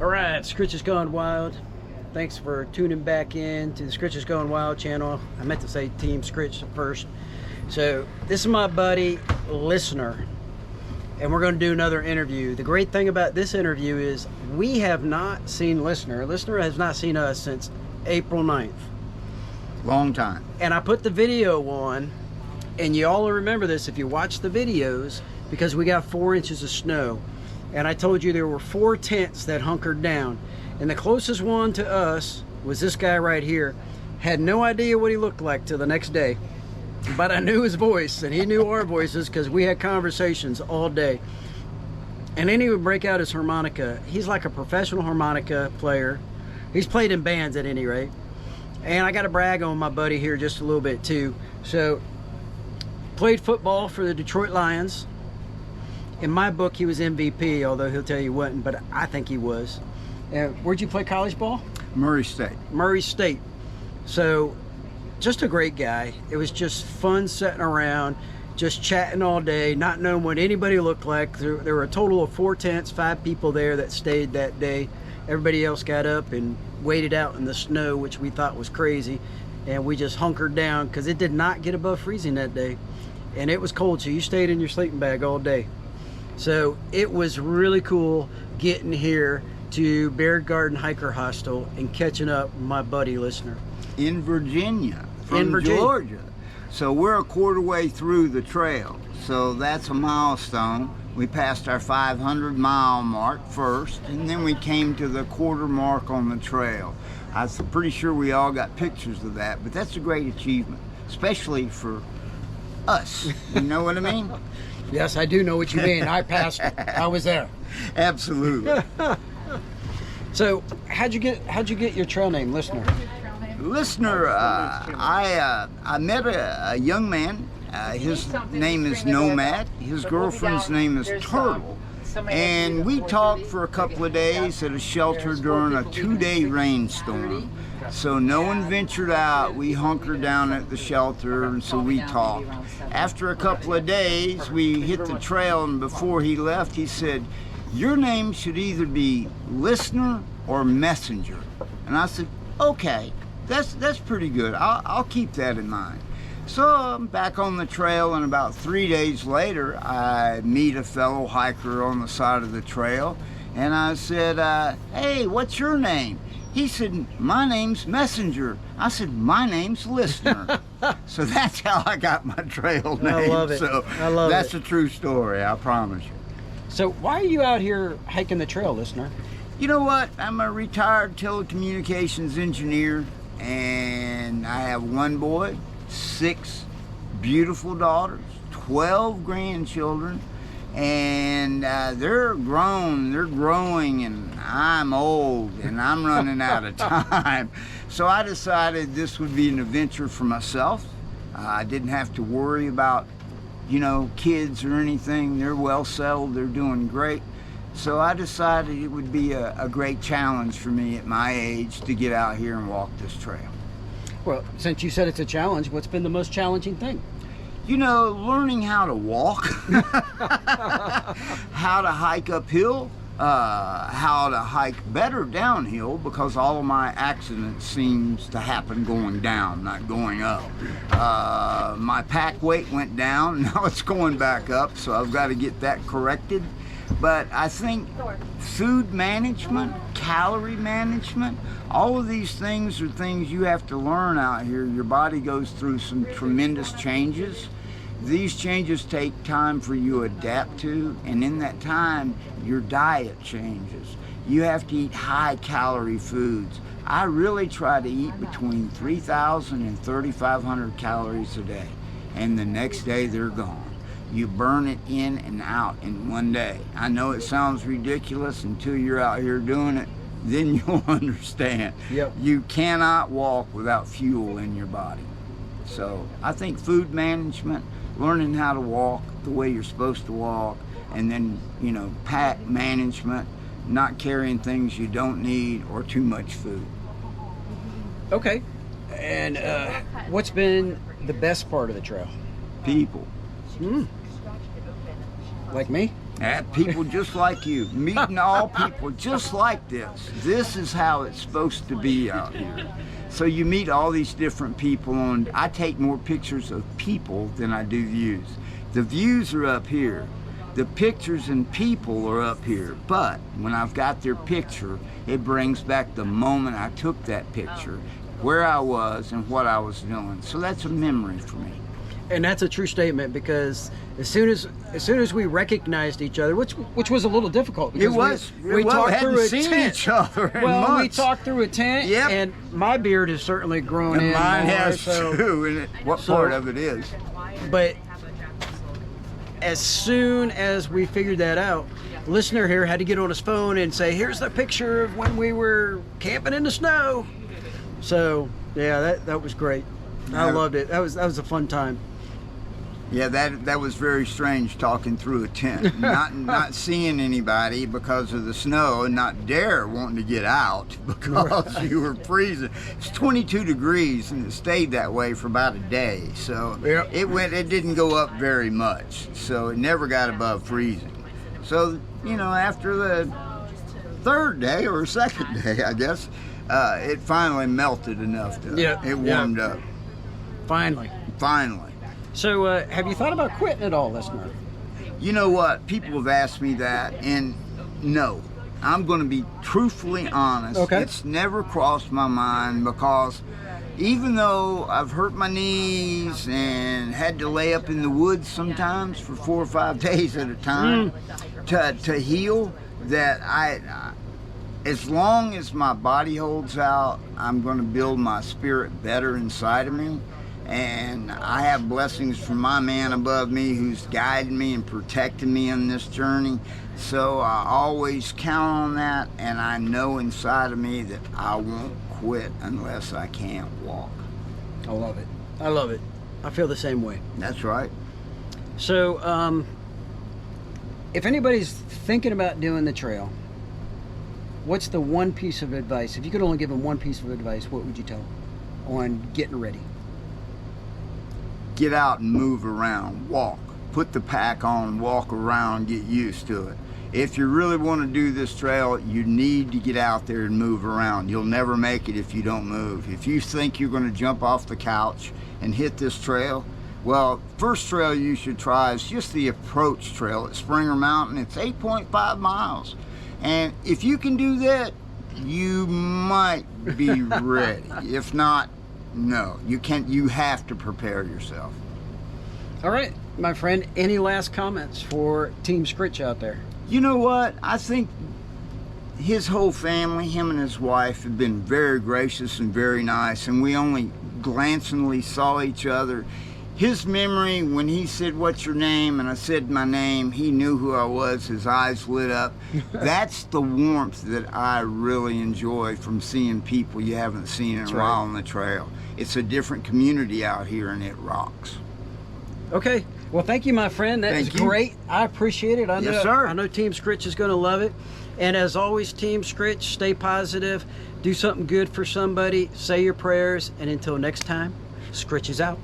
All right, Scritch is Gone Wild. Thanks for tuning back in to the Scritch is Gone Wild channel. I meant to say Team Scritch first. So this is my buddy, Listener, and we're going to do another interview. The great thing about this interview is we have not seen Listener. Listener has not seen us since April 9th. Long time. And I put the video on, and you all will remember this if you watch the videos, because we got 4 inches of snow. And I told you there were 4 tents that hunkered down. And the closest one to us was this guy right here. Had no idea what he looked like till the next day. But I knew his voice, and he knew our voices because we had conversations all day. And then he would break out his harmonica. He's like a professional harmonica player. He's played in bands at any rate. And I got to brag on my buddy here just a little bit too. So, played football for the Detroit Lions. In my book, he was MVP, although he'll tell you wasn't, but I think he was. Where'd you play college ball? Murray State. Murray State. So, just a great guy. It was just fun sitting around, just chatting all day, not knowing what anybody looked like. There were a total of 4 tents, 5 people there that stayed that day. Everybody else got up and waited out in the snow, which we thought was crazy. And we just hunkered down because it did not get above freezing that day. And it was cold, so you stayed in your sleeping bag all day. So it was really cool getting here to Bear Garden Hiker Hostel and catching up with my buddy Listener. In Virginia, from Georgia. So we're a quarter way through the trail. So that's a milestone. We passed our 500-mile mark first, and then we came to the quarter mark on the trail. I'm pretty sure we all got pictures of that, but that's a great achievement, especially for us. You know what I mean? Yes, I do know what you mean. I passed. I was there. Absolutely. So, how'd you get your trail name, Listener? Listener, I met a young man. His name is Nomad. His girlfriend's name is Turtle. And we talked for a couple of days at a shelter during a 2-day rainstorm. So no one ventured out. We hunkered down at the shelter, and so we talked. After a couple of days, we hit the trail, and before he left, he said, "Your name should either be Listener or Messenger." And I said, "Okay, that's pretty good. I'll keep that in mind." So I'm back on the trail, and about 3 days later, I meet a fellow hiker on the side of the trail, and I said, "Hey, what's your name?" He said, "My name's Messenger." I said, "My name's Listener." So that's how I got my trail name. I love it. So I love it. that's a true story, I promise you. So why are you out here hiking the trail, Listener? You know what? I'm a retired telecommunications engineer, and I have 1 boy, 6 beautiful daughters, 12 grandchildren, and they're grown, they're growing, and I'm old, and I'm running out of time. So I decided this would be an adventure for myself. I didn't have to worry about, kids or anything. They're well settled, they're doing great. So I decided it would be a great challenge for me at my age to get out here and walk this trail. Well, since you said it's a challenge, what's been the most challenging thing? Learning how to walk, how to hike uphill, how to hike better downhill, because all of my accidents seems to happen going down, not going up. My pack weight went down, now it's going back up, so I've got to get that corrected. But I think food management, calorie management, all of these things are things you have to learn out here. Your body goes through some tremendous changes. These changes take time for you to adapt to, and in that time, your diet changes. You have to eat high-calorie foods. I really try to eat between 3,000 and 3,500 calories a day, and the next day they're gone. You burn it in and out in one day. I know it sounds ridiculous until you're out here doing it, then you'll understand. Yep. You cannot walk without fuel in your body. So I think food management, learning how to walk the way you're supposed to walk, and then, pack management, not carrying things you don't need or too much food. Okay. And what's been the best part of the trail? People. Like me? People just like you, meeting all people just like this. This is how it's supposed to be out here. So you meet all these different people, and I take more pictures of people than I do views. The views are up here. The pictures and people are up here. But when I've got their picture, it brings back the moment I took that picture, where I was and what I was doing. So that's a memory for me. And that's a true statement, because as soon as we recognized each other, which was a little difficult, because we talked through a tent. Each other in well, months. we talked through a tent, Yep. and my beard has certainly grown And in. mine more, has so, too. And what part of it is? But as soon as we figured that out, listener here had to get on his phone and say, "Here's the picture of when we were camping in the snow." So yeah, that was great. I loved it. That was a fun time. Yeah, that was very strange, talking through a tent, not seeing anybody because of the snow, and not dare wanting to get out because you were freezing. It's 22 degrees, and it stayed that way for about a day. So Yep. it didn't go up very much, so it never got above freezing. So after the third day or second day, I guess, it finally melted enough to it warmed up. Finally. So, have you thought about quitting at all, listener? You know what? People have asked me that, and no. I'm going to be truthfully honest. Okay. It's never crossed my mind, because even though I've hurt my knees and had to lay up in the woods sometimes for 4 or 5 days at a time to heal, that as long as my body holds out, I'm going to build my spirit better inside of me. And I have blessings from my man above me who's guiding me and protecting me in this journey. So I always count on that, and I know inside of me that I won't quit unless I can't walk. I love it. I feel the same way. That's right. So, if anybody's thinking about doing the trail, what's the one piece of advice? If you could only give them one piece of advice, what would you tell them on getting ready? Get out and move around, walk. Put the pack on, walk around, get used to it. If you really want to do this trail, you need to get out there and move around. You'll never make it if you don't move. If you think you're going to jump off the couch and hit this trail, well, first trail you should try is just the approach trail at Springer Mountain. It's 8.5 miles. And if you can do that, you might be ready. If not, no, you can't. You have to prepare yourself. All right, my friend, any last comments for Team Scritch out there? You know what? I think his whole family, him and his wife, have been very gracious and very nice, and we only glancingly saw each other. His memory, when he said, "What's your name?" and I said my name, he knew who I was. His eyes lit up. That's the warmth that I really enjoy from seeing people you haven't seen in a while on the trail. It's a different community out here, and it rocks. Okay. Well, thank you, my friend. That was great. I appreciate it. Yes, sir. I know Team Scritch is going to love it. And as always, Team Scritch, stay positive. Do something good for somebody. Say your prayers. And until next time, Scritch is out.